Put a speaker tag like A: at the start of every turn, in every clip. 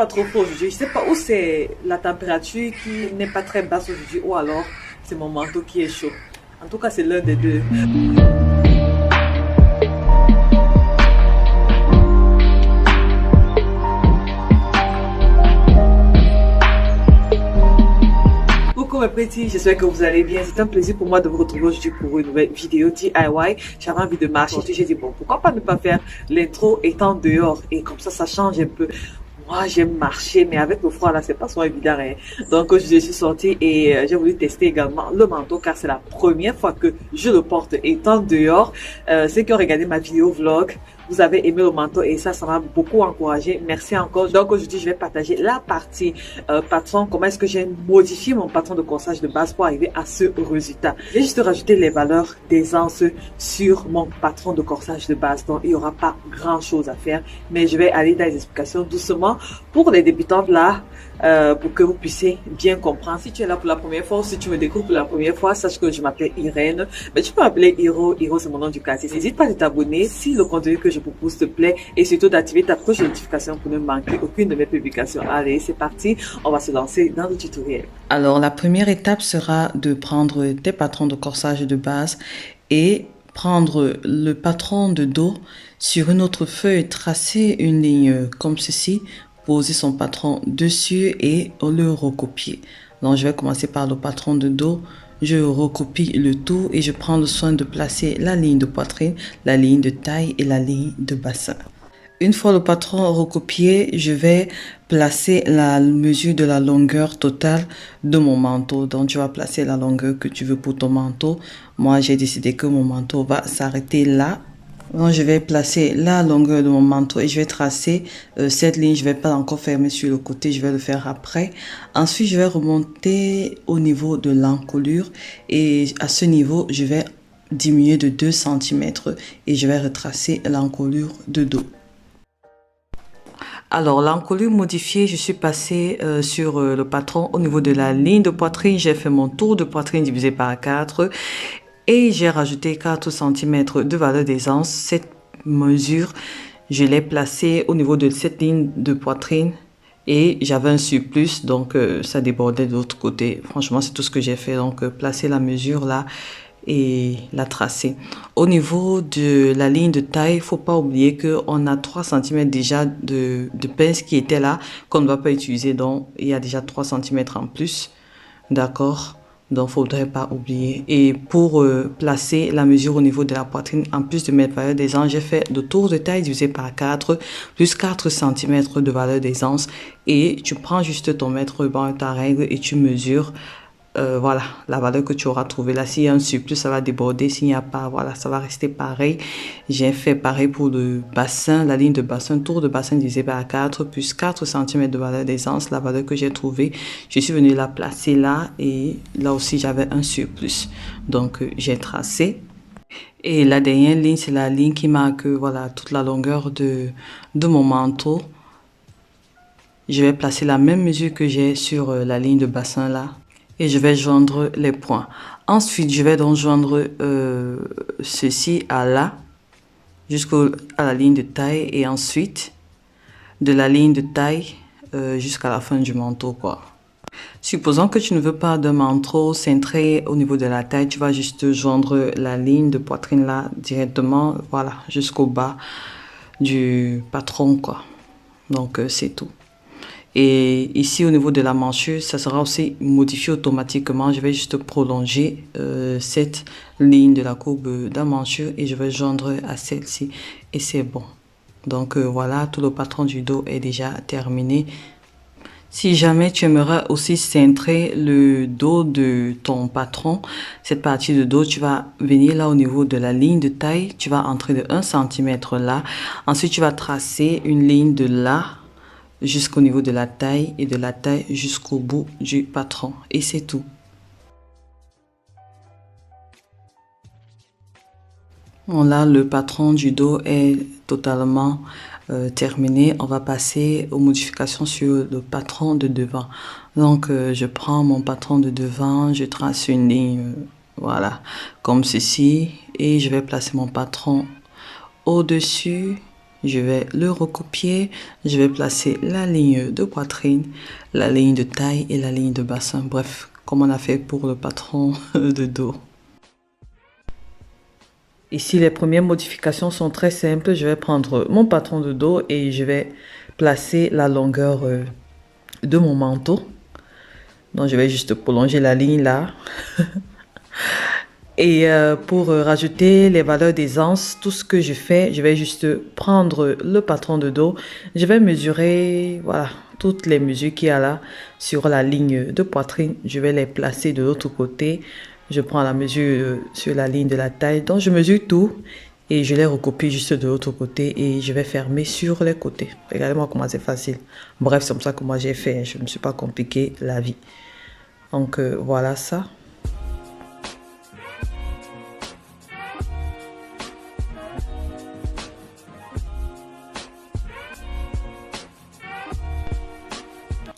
A: pas trop froid aujourd'hui. Je sais pas où c'est la température qui n'est pas très basse aujourd'hui ou alors c'est mon manteau qui est chaud. En tout cas, c'est l'un des deux. Coucou mes petits, j'espère que vous allez bien. C'est un plaisir pour moi de vous retrouver aujourd'hui pour une nouvelle vidéo DIY. J'avais envie de marcher. J'ai dit bon, pourquoi pas ne pas faire l'intro étant dehors et comme ça change un peu. Moi, j'aime marcher, mais avec le froid là, c'est pas souvent évident. Hein. Donc, je suis sortie et j'ai voulu tester également le manteau car c'est la première fois que je le porte étant dehors. Ceux qui ont regardé ma vidéo vlog, vous avez aimé le manteau et ça m'a beaucoup encouragé. Merci encore. Donc aujourd'hui, je vais partager la partie patron. Comment est-ce que j'ai modifié mon patron de corsage de base pour arriver à ce résultat. J'ai juste rajouté les valeurs d'aisance sur mon patron de corsage de base. Donc il n'y aura pas grand chose à faire. Mais je vais aller dans les explications doucement pour les débutantes là. Pour que vous puissiez bien comprendre. Si tu es là pour la première fois ou si tu me découvres pour la première fois, sache que je m'appelle Irène. Mais tu peux m'appeler Hiro. Hiro, c'est mon nom du quartier. N'hésite pas à t'abonner si le contenu que je propose te plaît et surtout d'activer ta cloche de notification pour ne manquer aucune de mes publications. Allez, c'est parti. On va se lancer dans le tutoriel.
B: Alors, la première étape sera de prendre tes patrons de corsage de base et prendre le patron de dos sur une autre feuille, tracer une ligne comme ceci, poser son patron dessus et le recopier. Donc je vais commencer par le patron de dos, je recopie le tout et je prends le soin de placer la ligne de poitrine, la ligne de taille et la ligne de bassin. Une fois le patron recopié, je vais placer la mesure de la longueur totale de mon manteau. Donc tu vas placer la longueur que tu veux pour ton manteau. Moi j'ai décidé que mon manteau va s'arrêter là. Donc, je vais placer la longueur de mon manteau et je vais tracer cette ligne. Je vais pas encore fermer sur le côté, je vais le faire après. Ensuite, je vais remonter au niveau de l'encolure et à ce niveau, je vais diminuer de 2 cm et je vais retracer l'encolure de dos. Alors, l'encolure modifiée, je suis passée sur le patron au niveau de la ligne de poitrine. J'ai fait mon tour de poitrine divisé par 4. Et j'ai rajouté 4 cm de valeur d'aisance. Cette mesure, je l'ai placée au niveau de cette ligne de poitrine et j'avais un surplus, donc ça débordait de l'autre côté. Franchement, c'est tout ce que j'ai fait. Donc, placer la mesure là et la tracer. Au niveau de la ligne de taille, il ne faut pas oublier qu'on a 3 cm déjà de pince qui était là, qu'on ne va pas utiliser. Donc, il y a déjà 3 cm en plus. D'accord? Donc, il ne faudrait pas oublier. Et pour placer la mesure au niveau de la poitrine, en plus de mettre valeur d'aisance, j'ai fait le tour de taille divisé par 4, plus 4 cm de valeur d'aisance. Et tu prends juste ton mètre ruban, ta règle, et tu mesures, voilà, la valeur que tu auras trouvée là. S'il y a un surplus, ça va déborder. S'il n'y a pas, voilà, ça va rester pareil. J'ai fait pareil pour le bassin, la ligne de bassin, tour de bassin divisé par 4, plus 4 cm de valeur d'aisance, la valeur que j'ai trouvée. Je suis venue la placer là et là aussi j'avais un surplus. Donc j'ai tracé. Et la dernière ligne, c'est la ligne qui marque, voilà, toute la longueur de mon manteau. Je vais placer la même mesure que j'ai sur la ligne de bassin là. Et je vais joindre les points. Ensuite, je vais donc joindre ceci à là, jusqu'à la ligne de taille. Et ensuite, de la ligne de taille jusqu'à la fin du manteau, quoi. Supposons que tu ne veux pas de manteau cintré au niveau de la taille, tu vas juste joindre la ligne de poitrine là, directement, voilà, jusqu'au bas du patron, quoi. Donc, c'est tout. Et ici, au niveau de la manchure, ça sera aussi modifié automatiquement. Je vais juste prolonger cette ligne de la courbe de la manchure et je vais joindre à celle-ci. Et c'est bon. Donc voilà, tout le patron du dos est déjà terminé. Si jamais tu aimerais aussi cintrer le dos de ton patron, cette partie de dos, tu vas venir là au niveau de la ligne de taille. Tu vas entrer de 1 cm là. Ensuite, tu vas tracer une ligne de là jusqu'au niveau de la taille et de la taille jusqu'au bout du patron. Et c'est tout. Bon, là, le patron du dos est totalement terminé. On va passer aux modifications sur le patron de devant. Donc, je prends mon patron de devant, je trace une ligne, voilà, comme ceci. Et je vais placer mon patron au-dessus Je vais le recopier. Je vais placer la ligne de poitrine, la ligne de taille et la ligne de bassin. Bref, comme on a fait pour le patron de dos. Ici, les premières modifications sont très simples. Je vais prendre mon patron de dos et je vais placer la longueur de mon manteau. Donc, je vais juste prolonger la ligne là. Et pour rajouter les valeurs d'aisance, tout ce que je fais, je vais juste prendre le patron de dos. Je vais mesurer, voilà, toutes les mesures qu'il y a là sur la ligne de poitrine. Je vais les placer de l'autre côté. Je prends la mesure sur la ligne de la taille. Donc, je mesure tout et je les recopie juste de l'autre côté et je vais fermer sur les côtés. Regardez-moi comment c'est facile. Bref, c'est comme ça que moi j'ai fait. Je ne me suis pas compliqué la vie. Donc, voilà ça.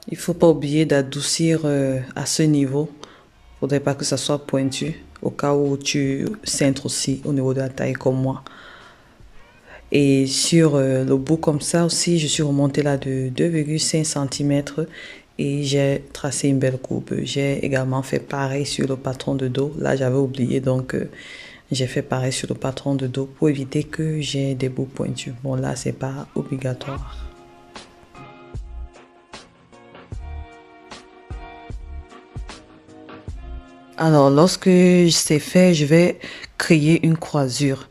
B: Il ne faut pas oublier d'adoucir à ce niveau. Il ne faudrait pas que ça soit pointu, au cas où tu cintres aussi au niveau de la taille comme moi. Et sur le bout comme ça aussi, je suis remontée là de 2,5 cm et j'ai tracé une belle coupe. J'ai également fait pareil sur le patron de dos. Là, j'avais oublié, donc j'ai fait pareil sur le patron de dos pour éviter que j'ai des bouts pointus. Bon, là, c'est pas obligatoire. Alors, lorsque c'est fait, je vais créer une croisure.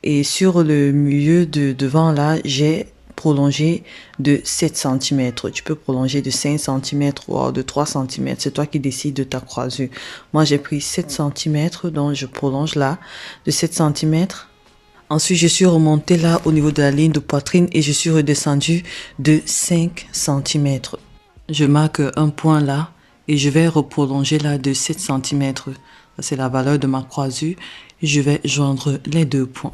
B: Et sur le milieu de devant là, j'ai prolongé de 7 cm. Tu peux prolonger de 5 cm ou de 3 cm. C'est toi qui décides de ta croisure. Moi, j'ai pris 7 cm, donc je prolonge là de 7 cm. Ensuite, je suis remontée là au niveau de la ligne de poitrine et je suis redescendue de 5 cm. Je marque un point là. Et je vais reprolonger là de 7 cm. C'est la valeur de ma croisure. Je vais joindre les deux points.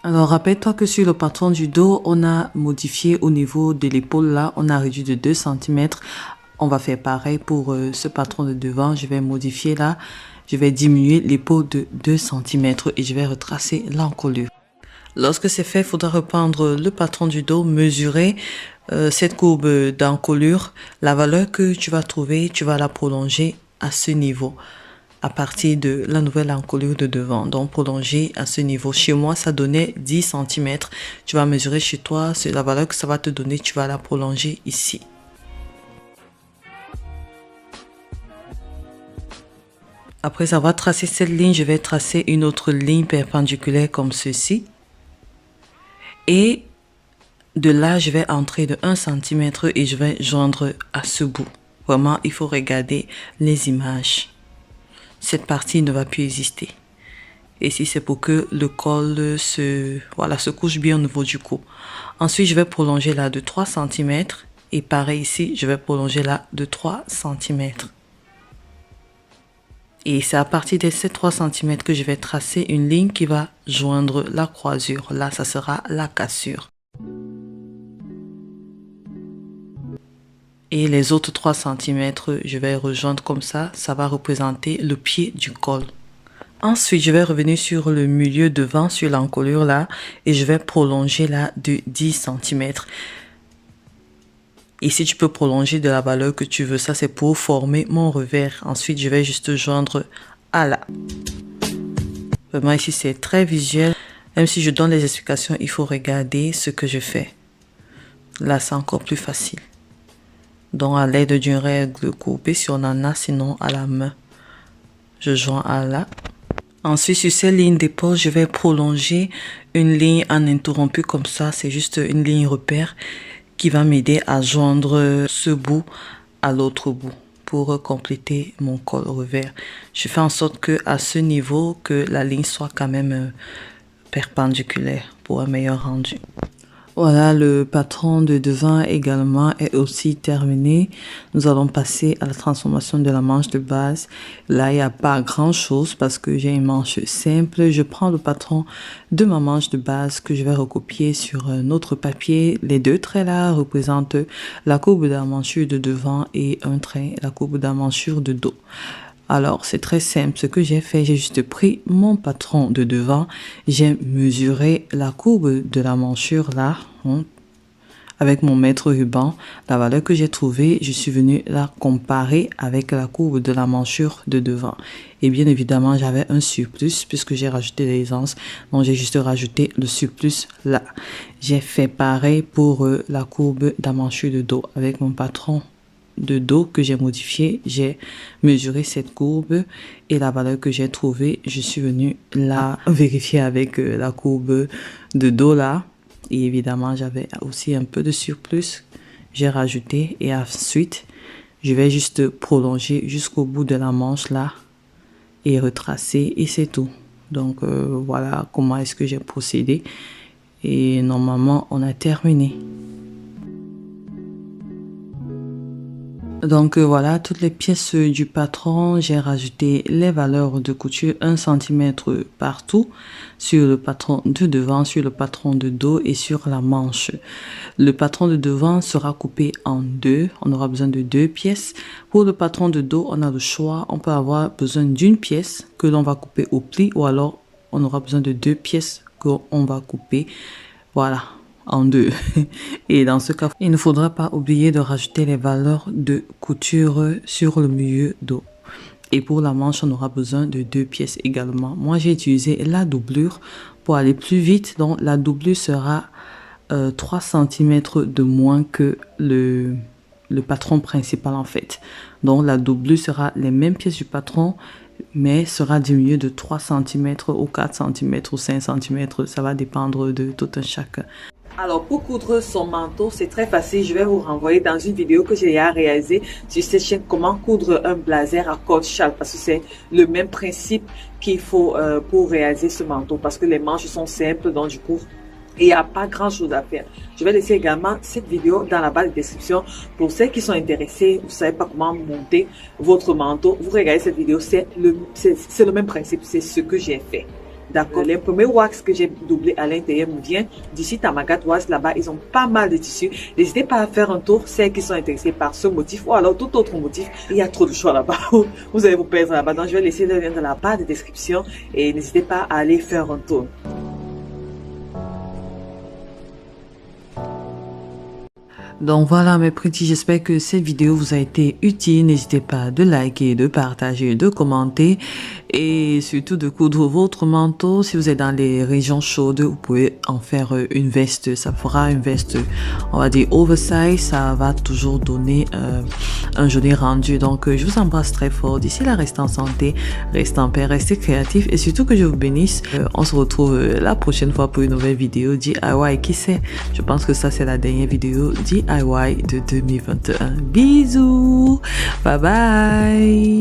B: Alors, rappelle-toi que sur le patron du dos, on a modifié au niveau de l'épaule là. On a réduit de 2 cm. On va faire pareil pour ce patron de devant. Je vais modifier là. Je vais diminuer l'épaule de 2 cm et je vais retracer l'encolure. Lorsque c'est fait, il faudra reprendre le patron du dos, mesurer cette courbe d'encolure. La valeur que tu vas trouver, tu vas la prolonger à ce niveau, à partir de la nouvelle encolure de devant. Donc, prolonger à ce niveau. Chez moi, ça donnait 10 cm. Tu vas mesurer chez toi, c'est la valeur que ça va te donner, tu vas la prolonger ici. Après avoir tracé cette ligne, je vais tracer une autre ligne perpendiculaire comme ceci. Et de là, je vais entrer de 1 cm et je vais joindre à ce bout. Vraiment, il faut regarder les images. Cette partie ne va plus exister. Et si c'est pour que le col se couche bien au niveau du cou. Ensuite, je vais prolonger là de 3 cm. Et pareil ici, je vais prolonger là de 3 cm. Et c'est à partir de ces 3 cm que je vais tracer une ligne qui va joindre la croisure. Là, ça sera la cassure. Et les autres 3 cm, je vais rejoindre comme ça. Ça va représenter le pied du col. Ensuite, je vais revenir sur le milieu devant, sur l'encolure là. Et je vais prolonger là de 10 cm. Ici, tu peux prolonger de la valeur que tu veux. Ça, c'est pour former mon revers. Ensuite, je vais juste joindre à là. Vraiment, ici, c'est très visuel. Même si je donne les explications, il faut regarder ce que je fais. Là, c'est encore plus facile. Donc, à l'aide d'une règle courbée, si on en a, sinon à la main. Je joins à là. Ensuite, sur cette ligne d'épaule, je vais prolonger une ligne en interrompu comme ça. C'est juste une ligne repère qui va m'aider à joindre ce bout à l'autre bout pour compléter mon col revers. Je fais en sorte que à ce niveau, que la ligne soit quand même perpendiculaire pour un meilleur rendu. Voilà, le patron de devant également est aussi terminé. Nous allons passer à la transformation de la manche de base. Là, il n'y a pas grand chose parce que j'ai une manche simple. Je prends le patron de ma manche de base que je vais recopier sur un autre papier. Les deux traits là représentent la courbe d'amanchure de devant et un trait, la courbe d'amanchure de dos. Alors, c'est très simple. Ce que j'ai fait, j'ai juste pris mon patron de devant. J'ai mesuré la courbe de la manchure là, avec mon mètre ruban. La valeur que j'ai trouvée, je suis venue la comparer avec la courbe de la manchure de devant. Et bien évidemment, j'avais un surplus puisque j'ai rajouté l'aisance. Donc, j'ai juste rajouté le surplus là. J'ai fait pareil pour la courbe de la manchure de dos avec mon patron de dos que j'ai modifié. J'ai mesuré cette courbe et la valeur que j'ai trouvée, je suis venue la vérifier avec la courbe de dos là. Et évidemment, j'avais aussi un peu de surplus. J'ai rajouté et ensuite, je vais juste prolonger jusqu'au bout de la manche là et retracer et c'est tout. Donc, voilà comment est-ce que j'ai procédé. Et normalement, on a terminé. Donc voilà, toutes les pièces du patron, j'ai rajouté les valeurs de couture 1 cm partout, sur le patron de devant, sur le patron de dos et sur la manche. Le patron de devant sera coupé en deux, on aura besoin de 2 pièces. Pour le patron de dos, on a le choix, on peut avoir besoin d'une pièce que l'on va couper au pli ou alors on aura besoin de 2 pièces qu'on va couper, voilà, en deux. Et dans ce cas, il ne faudra pas oublier de rajouter les valeurs de couture sur le milieu dos. Et pour la manche, on aura besoin de 2 pièces également. Moi, j'ai utilisé la doublure pour aller plus vite. Donc, la doublure sera 3 cm de moins que le patron principal en fait. Donc, la doublure sera les mêmes pièces du patron, mais sera diminuée de 3 cm ou 4 cm ou 5 cm. Ça va dépendre de tout un chacun.
A: Alors, pour coudre son manteau, c'est très facile. Je vais vous renvoyer dans une vidéo que j'ai réalisée sur cette chaîne, comment coudre un blazer à corde-châle, parce que c'est le même principe qu'il faut pour réaliser ce manteau, parce que les manches sont simples, donc du coup, il n'y a pas grand chose à faire. Je vais laisser également cette vidéo dans la barre de description pour ceux qui sont intéressés. Vous ne savez pas comment monter votre manteau. Vous regardez cette vidéo, c'est le même principe, c'est ce que j'ai fait. D'accord. L'imprimé wax que j'ai doublé à l'intérieur me vient d'ici Tamagat Wax. Là-bas, ils ont pas mal de tissus. N'hésitez pas à faire un tour, ceux qui sont intéressés par ce motif ou alors tout autre motif. Il y a trop de choix là-bas. Vous allez vous perdre là-bas. Donc, je vais laisser le lien dans la barre de description et n'hésitez pas à aller faire un tour.
B: Donc voilà mes petits, j'espère que cette vidéo vous a été utile. N'hésitez pas de liker, de partager, de commenter et surtout de coudre votre manteau. Si vous êtes dans les régions chaudes, vous pouvez en faire une veste. Ça fera une veste, on va dire oversize. Ça va toujours donner un joli rendu. Donc je vous embrasse très fort. D'ici là, restez en santé, restez en paix, restez créatifs et surtout que je vous bénisse. On se retrouve la prochaine fois pour une nouvelle vidéo DIY. Qui sait, je pense que ça c'est la dernière vidéo DIY de 2021. Bisous, bye bye.